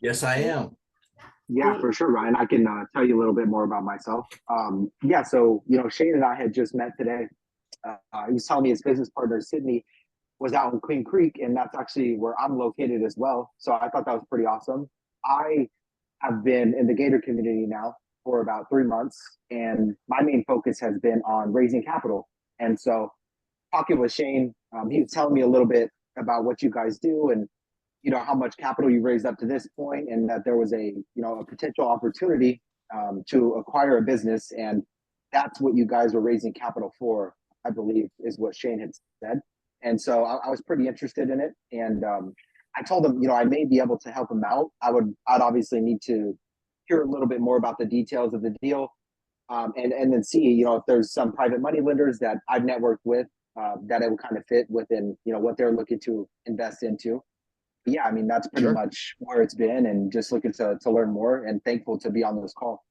Yes, I am. Yeah, for sure, Ryan. I can tell you a little bit more about myself. Yeah, so Shane and I had just met today. He was telling me his business partner Sydney was out in Queen Creek, and that's actually where I'm located as well. So I thought that was pretty awesome. I have been in the Gator community now for about 3 months, and my main focus has been on raising capital. And so, talking with Shane, he was telling me a little bit about what you guys do and how much capital you raised up to this point, and that there was a potential opportunity to acquire a business, and that's what you guys were raising capital for. I believe is what Shane had said, and so I was pretty interested in it, and I told him I may be able to help him out. I'd obviously need to hear a little bit more about the details of the deal, and then see if there's some private money lenders that I've networked with that it will kind of fit within what they're looking to invest into. Yeah, I mean, that's pretty Sure. much where it's been, and just looking to learn more and thankful to be on this call.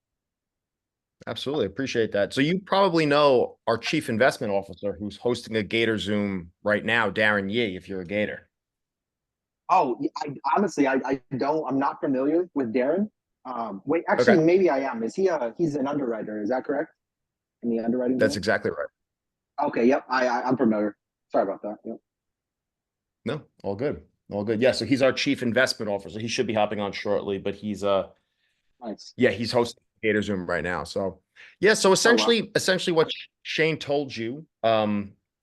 Absolutely. Appreciate that. So you probably know our chief investment officer who's hosting a Gator Zoom right now, Darren Yee, if you're a Gator. Oh, honestly, I don't, I'm not familiar with Darren. Wait, actually, Okay. maybe I am. He's an underwriter. Is that correct? In the underwriting That's deal? exactly right. Okay, yep. I'm familiar. Sorry about that. Yep. No, all good. All good. Yeah. So he's our chief investment officer. He should be hopping on shortly, but Nice. yeah, he's hosting Gator Zoom right now. So yeah, so Oh, wow. essentially what Shane told you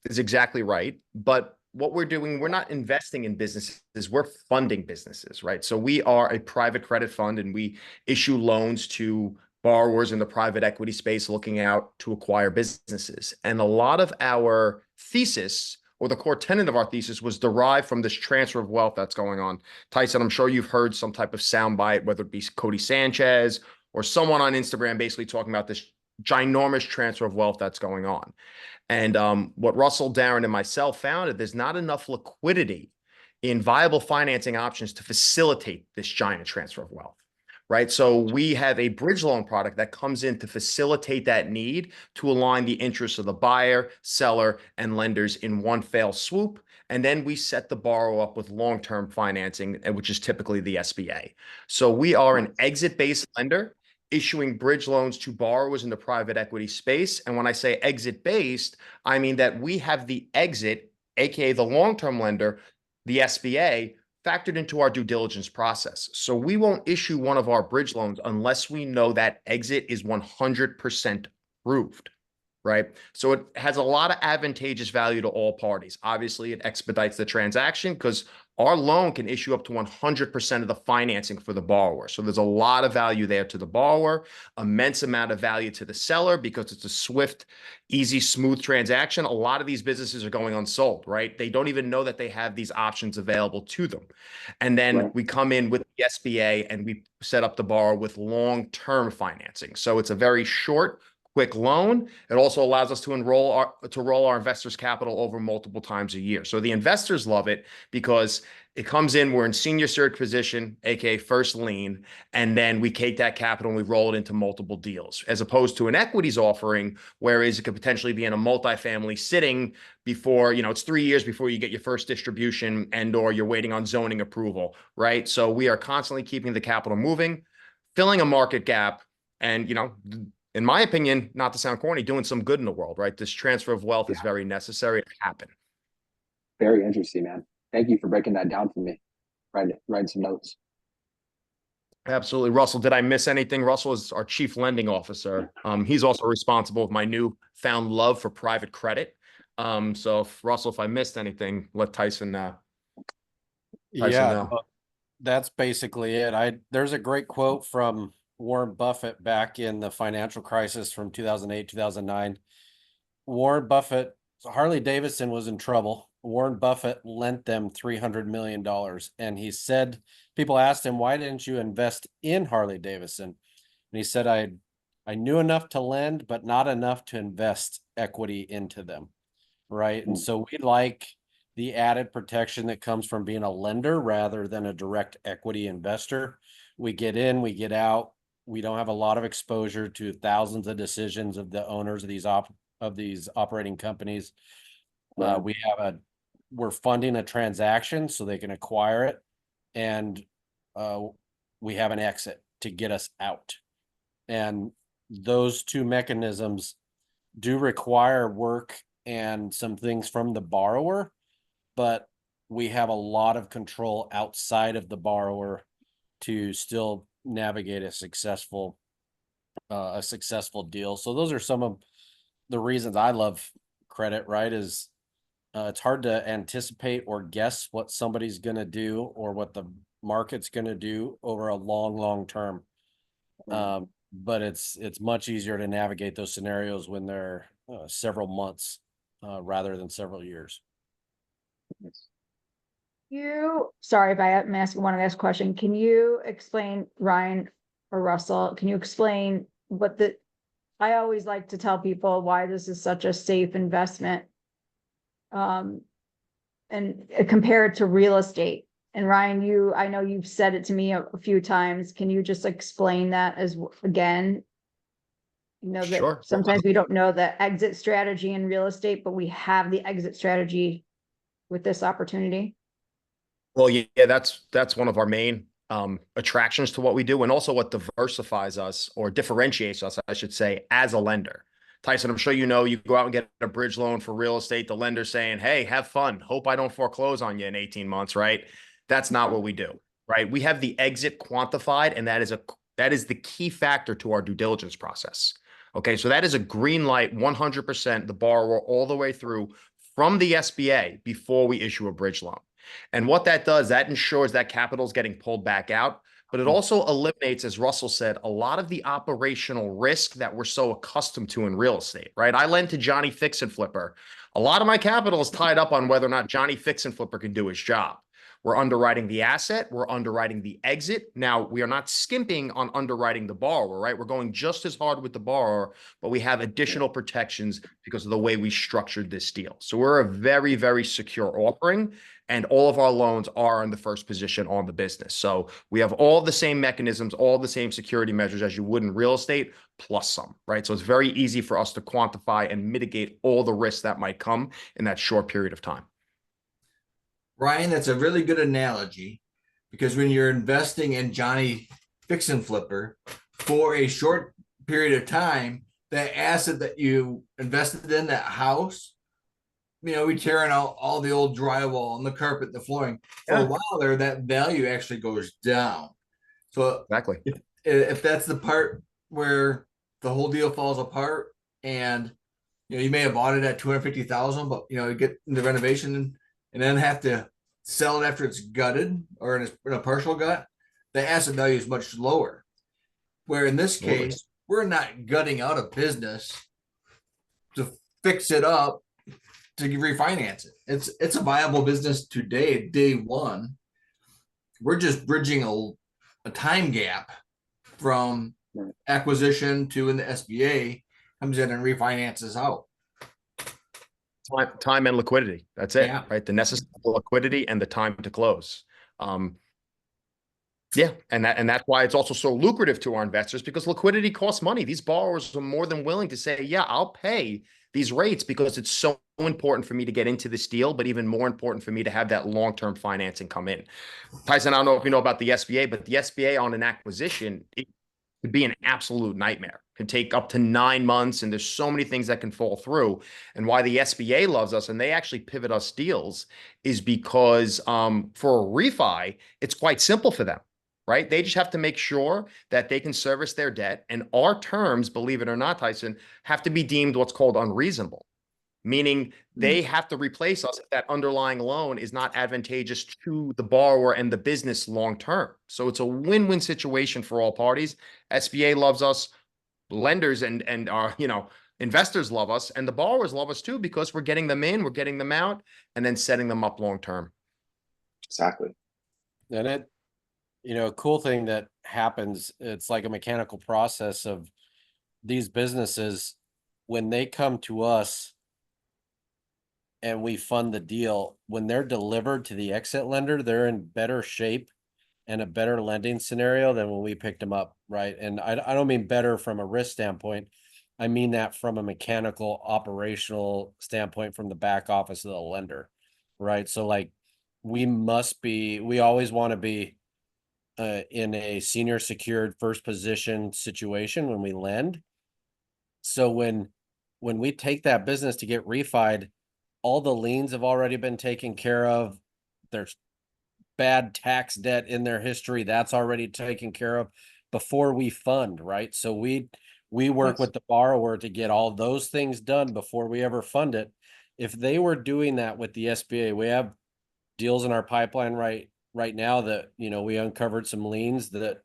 is exactly right. But what we're doing, we're not investing in businesses, we're funding businesses, right? So we are a private credit fund, and we issue loans to borrowers in the private equity space looking out to acquire businesses. And a lot of our thesis, or the core tenet of our thesis, was derived from this transfer of wealth that's going on. Tyson, I'm sure you've heard some type of soundbite, whether it be Cody Sanchez or someone on Instagram basically talking about this ginormous transfer of wealth that's going on. And what Russell, Darren, and myself found is there's not enough liquidity in viable financing options to facilitate this giant transfer of wealth, right? So we have a bridge loan product that comes in to facilitate that need, to align the interests of the buyer, seller, and lenders in one fell swoop. And then we set the borrower up with long-term financing, which is typically the SBA. So we are an exit-based lender issuing bridge loans to borrowers in the private equity space. And when I say exit-based, I mean that we have the exit, aka the long-term lender, the SBA, factored into our due diligence process. So we won't issue one of our bridge loans unless we know that exit is 100% approved, right? So it has a lot of advantageous value to all parties. Obviously, it expedites the transaction because our loan can issue up to 100% of the financing for the borrower. So there's a lot of value there to the borrower, immense amount of value to the seller because it's a swift, easy, smooth transaction. A lot of these businesses are going unsold, right? They don't even know that they have these options available to them. And then Right. we come in with the SBA and we set up the borrower with long-term financing. So it's a very short, quick loan. It also allows us to roll our investors' capital over multiple times a year. So the investors love it because it comes in, we're in senior secured position, aka first lien, and then we take that capital and we roll it into multiple deals, as opposed to an equities offering, whereas it could potentially be in a multifamily sitting before, it's 3 years before you get your first distribution, and or you're waiting on zoning approval, right? So we are constantly keeping the capital moving, filling a market gap, and in my opinion, not to sound corny, doing some good in the world, right? This transfer of wealth is Yeah. very necessary to happen. Very interesting, man. Thank you for breaking that down for me. Writing some notes. Absolutely. Russell, did I miss anything? Russell is our chief lending officer. He's also responsible with my newfound love for private credit. So if I missed anything, let Tyson know. Yeah, that's basically it. There's a great quote from Warren Buffett back in the financial crisis from 2008, 2009. Warren Buffett, Harley Davidson was in trouble. Warren Buffett lent them $300 million. And he said, people asked him, why didn't you invest in Harley Davidson? And he said, I knew enough to lend, but not enough to invest equity into them. Right. And so we like the added protection that comes from being a lender rather than a direct equity investor. We get in, we get out. We don't have a lot of exposure to thousands of decisions of the owners of these operating companies. We're funding a transaction so they can acquire it, and we have an exit to get us out. And those two mechanisms do require work and some things from the borrower, but we have a lot of control outside of the borrower to still navigate a successful deal. So those are some of the reasons I love credit, right? Is it's hard to anticipate or guess what somebody's going to do or what the market's going to do over a long term. But it's much easier to navigate those scenarios when they're several months rather than several years. Sorry if I'm asking one last question. Can you explain, Ryan or Russell, can you explain I always like to tell people why this is such a safe investment. And compared to real estate. And Ryan, I know you've said it to me a few times. Can you just explain that again? That Sure. sometimes we don't know the exit strategy in real estate, but we have the exit strategy with this opportunity. Well, yeah, that's one of our main attractions to what we do, and also what diversifies us or differentiates us, I should say, as a lender. Tyson, I'm sure you go out and get a bridge loan for real estate. The lender's saying, hey, have fun. Hope I don't foreclose on you in 18 months, right? That's not what we do, right? We have the exit quantified, and that is the key factor to our due diligence process. Okay, so that is a green light, 100%, the borrower all the way through from the SBA before we issue a bridge loan. And what that does, that ensures that capital is getting pulled back out, but it also eliminates, as Russell said, a lot of the operational risk that we're so accustomed to in real estate, right? I lend to Johnny Fix and Flipper. A lot of my capital is tied up on whether or not Johnny Fix and Flipper can do his job. We're underwriting the asset. We're underwriting the exit. Now, we are not skimping on underwriting the borrower, right? We're going just as hard with the borrower, but we have additional protections because of the way we structured this deal. So we're a very, very secure offering, and all of our loans are in the first position on the business. So we have all the same mechanisms, all the same security measures as you would in real estate, plus some, right? So it's very easy for us to quantify and mitigate all the risks that might come in that short period of time. Ryan, that's a really good analogy, because when you're investing in Johnny Fix and Flipper for a short period of time, that asset that you invested in, that house, we tearing out all the old drywall and the carpet, the flooring. For a while there, that value actually goes down. So exactly, if that's the part where the whole deal falls apart, and you may have bought it at $250,000, but you get the renovation and then have to sell it after it's gutted or in a partial gut, the asset value is much lower. Where in this case, we're not gutting out a business to fix it up to refinance it. It's a viable business today, day one. We're just bridging a time gap from acquisition to when the SBA comes in and refinances out. Time and liquidity. That's it, Yeah. right? The necessary liquidity and the time to close. And that's why it's also so lucrative to our investors, because liquidity costs money. These borrowers are more than willing to say, yeah, I'll pay these rates because it's so important for me to get into this deal, but even more important for me to have that long-term financing come in. Tyson, I don't know if you know about the SBA, but the SBA on an acquisition, it could be an absolute nightmare. Can take up to 9 months, and there's so many things that can fall through. And why the SBA loves us, and they actually pivot us deals, is because for a refi, it's quite simple for them, right? They just have to make sure that they can service their debt. And our terms, believe it or not, Tyson, have to be deemed what's called unreasonable, meaning they have to replace us if that underlying loan is not advantageous to the borrower and the business long term. So it's a win-win situation for all parties. SBA loves us. Lenders and our investors love us, and the borrowers love us too, because we're getting them in, we're getting them out, and then setting them up long term. Exactly. And cool thing that happens, it's like a mechanical process of these businesses. When they come to us and we fund the deal, when they're delivered to the exit lender, they're in better shape and a better lending scenario than when we picked them up, right? And I don't mean better from a risk standpoint. I mean that from a mechanical, operational standpoint, from the back office of the lender, right? So we always want to be in a senior secured first position situation when we lend. So when we take that business to get refied, all the liens have already been taken care of. There's bad tax debt in their history that's already taken care of before we fund, right? So we work with the borrower to get all those things done before we ever fund it. If they were doing that with the SBA, we have deals in our pipeline right now that, you know, we uncovered some liens that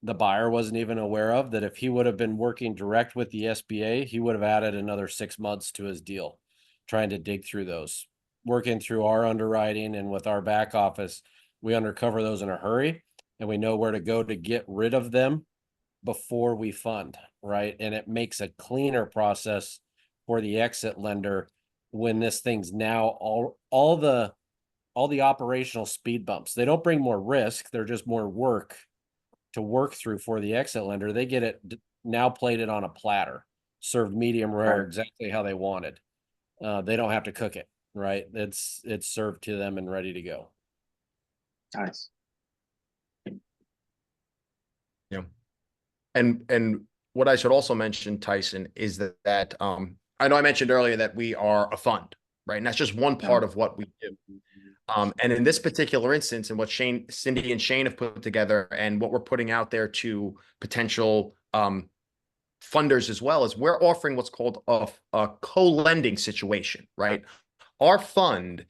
the buyer wasn't even aware of, that if he would have been working direct with the SBA, he would have added another 6 months to his deal, trying to dig through those. Working through our underwriting and with our back office, we uncover those in a hurry, and we know where to go to get rid of them before we fund, right? And it makes a cleaner process for the exit lender when this thing's now all the operational speed bumps. They don't bring more risk, they're just more work to work through for the exit lender. They get it now plated on a platter, served medium rare, exactly how they wanted. They don't have to cook it, right? It's served to them and ready to go. Nice. Yeah. And what I should also mention, Tyson, is that I know I mentioned earlier that we are a fund, right? And that's just one part of what we do. And in this particular instance, and what Cindy and Shane have put together, and what we're putting out there to potential funders as well, is we're offering what's called a co-lending situation, right? Our fund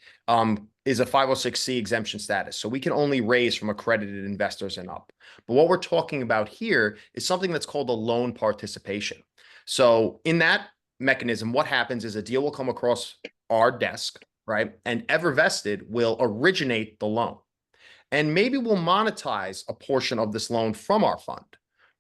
is a 506c exemption status, so we can only raise from accredited investors and up. But what we're talking about here is something that's called a loan participation. So in that mechanism, what happens is a deal will come across our desk, right? And Evervested will originate the loan. And maybe we'll monetize a portion of this loan from our fund,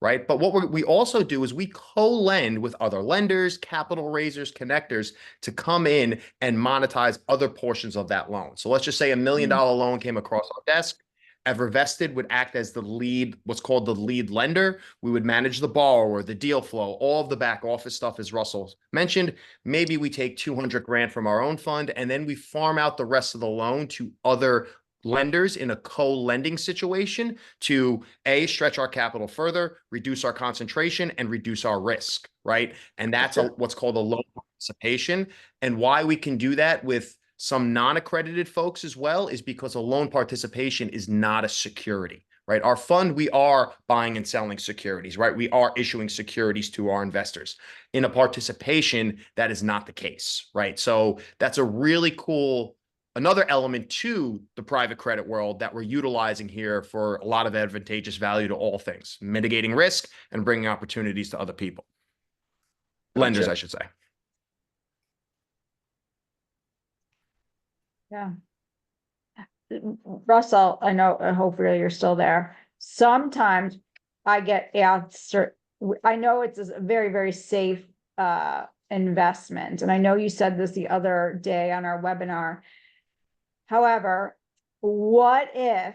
right? But what we also do is we co-lend with other lenders, capital raisers, connectors to come in and monetize other portions of that loan. So let's just say $1 million loan came across our desk. Evervested would act as the lead, what's called the lead lender. We would manage the borrower, the deal flow, all of the back office stuff, as Russell mentioned. Maybe we take 200 grand from our own fund, and then we farm out the rest of the loan to other lenders in a co-lending situation to stretch our capital further, reduce our concentration, and reduce our risk, right? And that's what's called a loan participation. And why we can do that with some non-accredited folks as well is because a loan participation is not a security, right? Our fund, we are buying and selling securities, right? We are issuing securities to our investors. In a participation, that is not the case, right? So that's a really cool, another element to the private credit world that we're utilizing here for a lot of advantageous value to all things, mitigating risk and bringing opportunities to other people. Lenders, I should say. Yeah. Russell, I know, hopefully you're still there. Sometimes I get asked, I know it's a very, very safe investment. And I know you said this the other day on our webinar. However, what if,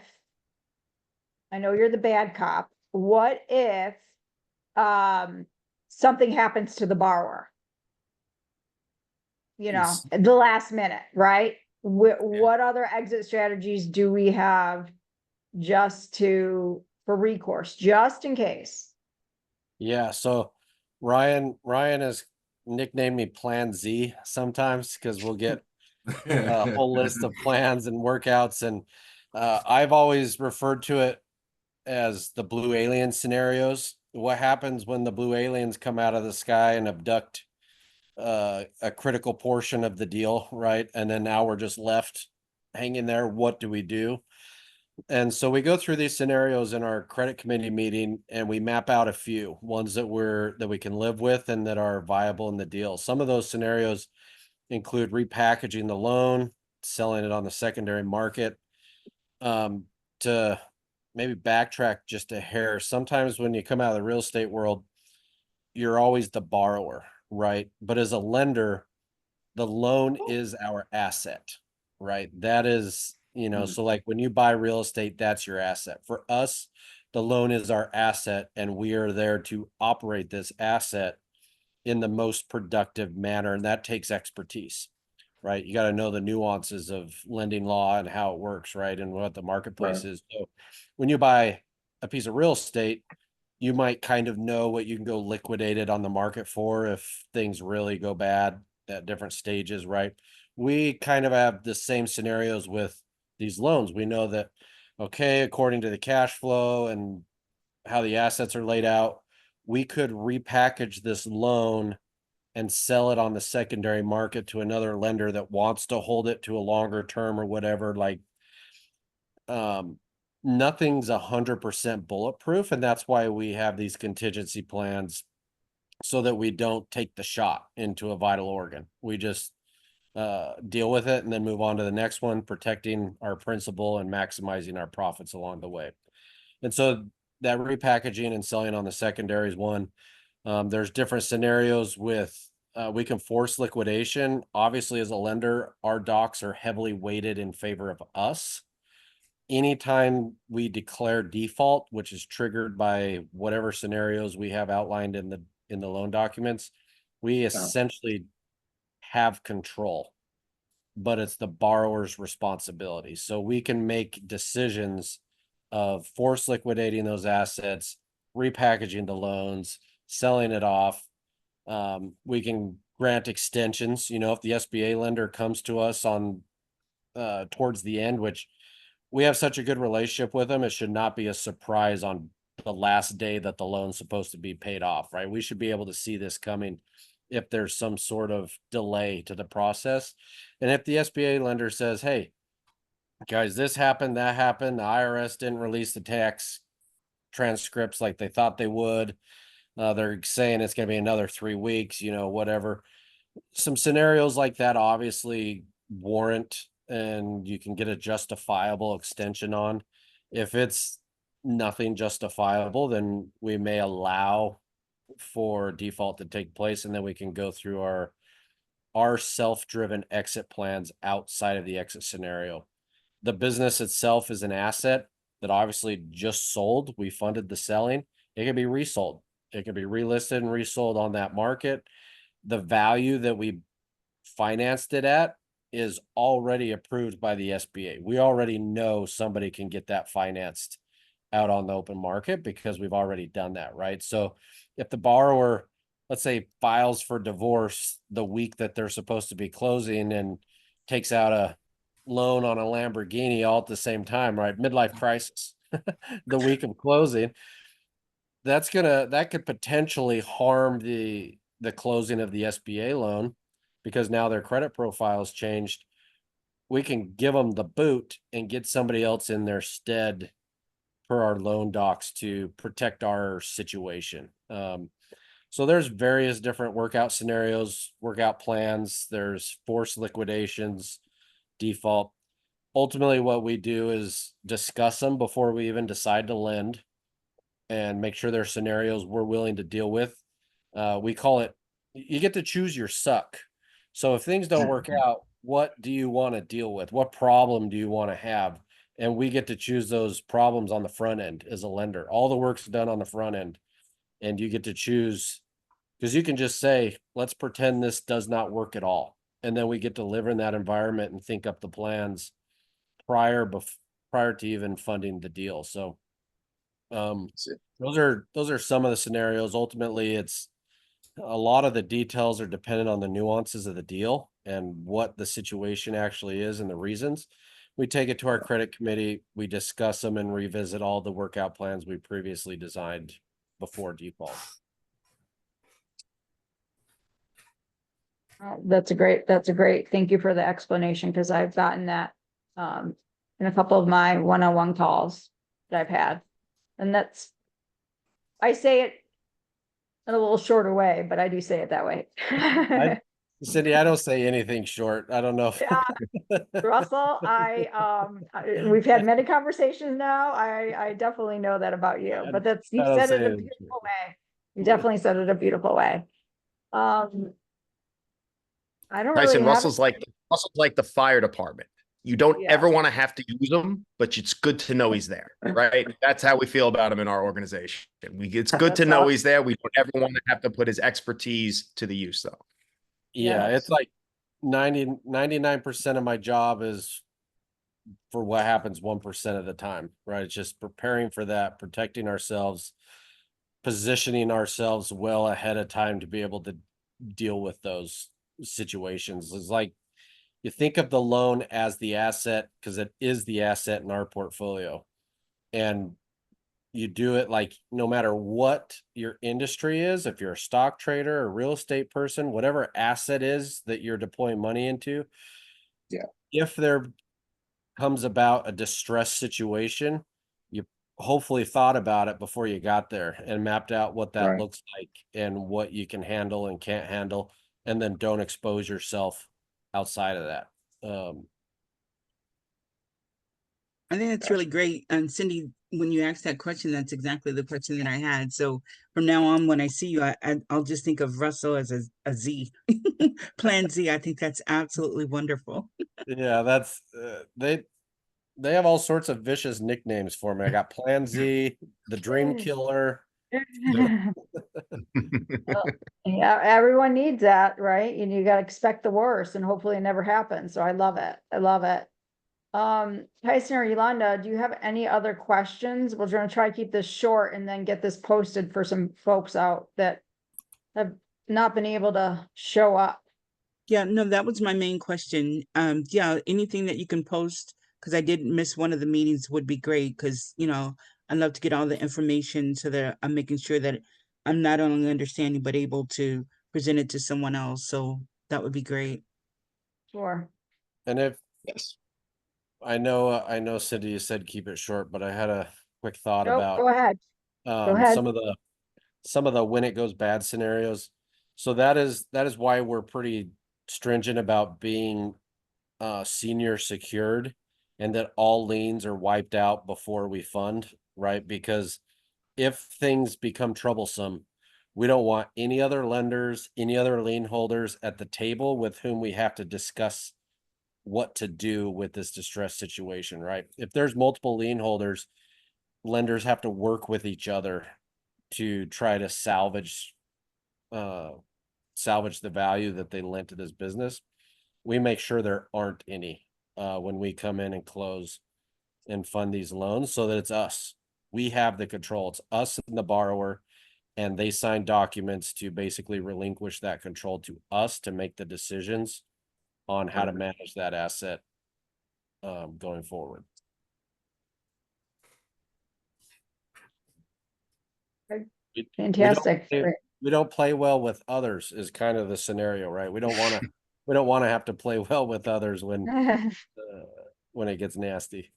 I know you're the bad cop, what if something happens to the borrower? You know, at the last minute, right? What other exit strategies do we have just for recourse, just in case? Yeah, so Ryan has nicknamed me Plan Z sometimes because we'll get a whole list of plans and workouts, and I've always referred to it as the blue alien scenarios. What happens when the blue aliens come out of the sky and abduct a critical portion of the deal, right? And then now we're just left hanging there. What do we do? And so we go through these scenarios in our credit committee meeting, and we map out a few ones that we can live with and that are viable in the deal. Some of those scenarios include repackaging the loan, selling it on the secondary market. To maybe backtrack just a hair, sometimes when you come out of the real estate world, you're always the borrower, right? But as a lender, the loan is our asset, right? That is, you know, so like when you buy real estate, that's your asset. For us, the loan is our asset, and we are there to operate this asset in the most productive manner. And that takes expertise, right? You got to know the nuances of lending law and how it works, right? And what the marketplace is. So when you buy a piece of real estate, you might kind of know what you can go liquidate it on the market for if things really go bad at different stages, right? We kind of have the same scenarios with these loans. We know that, okay, according to the cash flow and how the assets are laid out, we could repackage this loan and sell it on the secondary market to another lender that wants to hold it to a longer term or whatever. Like, nothing's 100% bulletproof, and that's why we have these contingency plans so that we don't take the shot into a vital organ. We just deal with it and then move on to the next one, protecting our principal and maximizing our profits along the way. And so that repackaging and selling on the secondary is one. There's different scenarios with we can force liquidation. Obviously, as a lender, our docs are heavily weighted in favor of us. Anytime we declare default, which is triggered by whatever scenarios we have outlined in the loan documents, we essentially have control, but it's the borrower's responsibility. So we can make decisions of force liquidating those assets, repackaging the loans, selling it off. We can grant extensions. You know, if the SBA lender comes to us on towards the end, which we have such a good relationship with them, it should not be a surprise on the last day that the loan's supposed to be paid off, right? We should be able to see this coming if there's some sort of delay to the process. And if the SBA lender says, hey, guys, this happened, that happened, the IRS didn't release the tax transcripts like they thought they would. They're saying it's going to be another 3 weeks, you know, whatever. Some scenarios like that obviously warrant, and you can get a justifiable extension on. If it's nothing justifiable, then we may allow for default to take place, and then we can go through our self-driven exit plans outside of the exit scenario. The business itself is an asset that obviously just sold. We funded the selling. It can be resold. It can be relisted and resold on that market. The value that we financed it at is already approved by the SBA. We already know somebody can get that financed out on the open market because we've already done that, right? So if the borrower, let's say, files for divorce the week that they're supposed to be closing and takes out a loan on a Lamborghini all at the same time, right? Midlife crisis, the week of closing, that could potentially harm the closing of the SBA loan because now their credit profile has changed. We can give them the boot and get somebody else in their stead per our loan docs to protect our situation. So there's various different workout scenarios, workout plans. There's forced liquidations, default. Ultimately, what we do is discuss them before we even decide to lend and make sure there's scenarios we're willing to deal with. We call it, you get to choose your suck. So if things don't work out, what do you want to deal with? What problem do you want to have? And we get to choose those problems on the front end as a lender. All the work's done on the front end, and you get to choose, because you can just say, let's pretend this does not work at all. And then we get to live in that environment and think up the plans prior to even funding the deal. So those are some of the scenarios. Ultimately, it's a lot of the details are dependent on the nuances of the deal and what the situation actually is and the reasons. We take it to our credit committee, we discuss them and revisit all the workout plans we previously designed before default. That's a great, thank you for the explanation, because I've gotten that in a couple of my one-on-one calls that I've had. And I say it in a little shorter way, but I do say it that way. Cindy, I don't say anything short. I don't know. Russell, we've had many conversations now. I definitely know that about you, but you said it in a beautiful way. You definitely said it a beautiful way. I don't Tyson, really Russell's like the fire department. You don't ever want to have to use him, but it's good to know he's there, right? That's how we feel about him in our organization. It's good to know he's there. We don't ever want to have to put his expertise to the use, though. Yeah, it's like 99% of my job is for what happens 1% of the time, right? It's just preparing for that, protecting ourselves, positioning ourselves well ahead of time to be able to deal with those situations. It's like you think of the loan as the asset because it is the asset in our portfolio. And you do it like no matter what your industry is, if you're a stock trader, a real estate person, whatever asset is that you're deploying money into. Yeah. If there comes about a distressed situation, you hopefully thought about it before you got there and mapped out what that Right. looks like and what you can handle and can't handle, and then don't expose yourself outside of that. I think that's really great. And Cindy, when you asked that question, that's exactly the question that I had. So from now on, when I see you, I'll just think of Russell as a Z, Plan Z. I think that's absolutely wonderful. Yeah, that's they have all sorts of vicious nicknames for me. I got Plan Z, the Dream Killer. Yeah, everyone needs that, right? And you gotta expect the worst and hopefully it never happens. So I love it. I love it. Tyson or Yolanda, do you have any other questions? We're gonna try to keep this short and then get this posted for some folks out that have not been able to show up. Yeah, no, that was my main question. Yeah, anything that you can post, because I did miss one of the meetings would be great, because, I'd love to get all the information so that I'm making sure that I'm not only understanding, but able to present it to someone else. So that would be great. Sure. And if Yes. I know Cindy, you said keep it short, but I had a quick thought Nope, about go ahead. ahead. some of the when it goes bad scenarios. So that is why we're pretty stringent about being senior secured, and that all liens are wiped out before we fund, right? Because if things become troublesome, we don't want any other lenders, any other lien holders at the table with whom we have to discuss what to do with this distressed situation, right? If there's multiple lien holders, lenders have to work with each other to try to salvage the value that they lent to this business. We make sure there aren't any when we come in and close and fund these loans, so that it's us. We have the control. It's us and the borrower, and they sign documents to basically relinquish that control to us to make the decisions on how to manage that asset going forward. Fantastic. We don't play well with others is kind of the scenario, right? We don't want to have to play well with others when it gets nasty.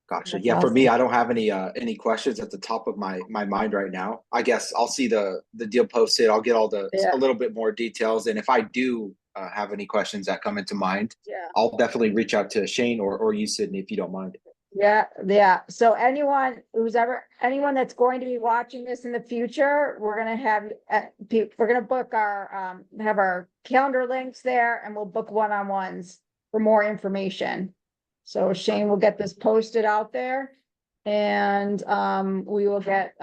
Gotcha. That's Yeah, for me, awesome. I don't have any questions at the top of my mind right now. I guess I'll see the deal posted. I'll get all a little bit more details, and if I do have any questions that come into mind, Yeah. I'll definitely reach out to Shane or you, Sydney, if you don't mind. Yeah. So anyone that's going to be watching this in the future, we're gonna book our have our calendar links there, and we'll book one-on-ones for more information. So Shane will get this posted out there, and we will get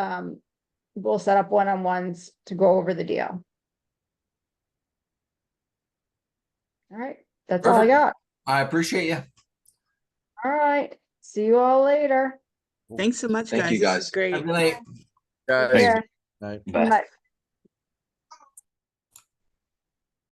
we'll set up one-on-ones to go over the deal. All right, that's all I Perfect. got. I appreciate you. All right, see you all later. Thanks so much, Thank guys. you, This guys. is great. Have a good night. Take care. Right. Good night.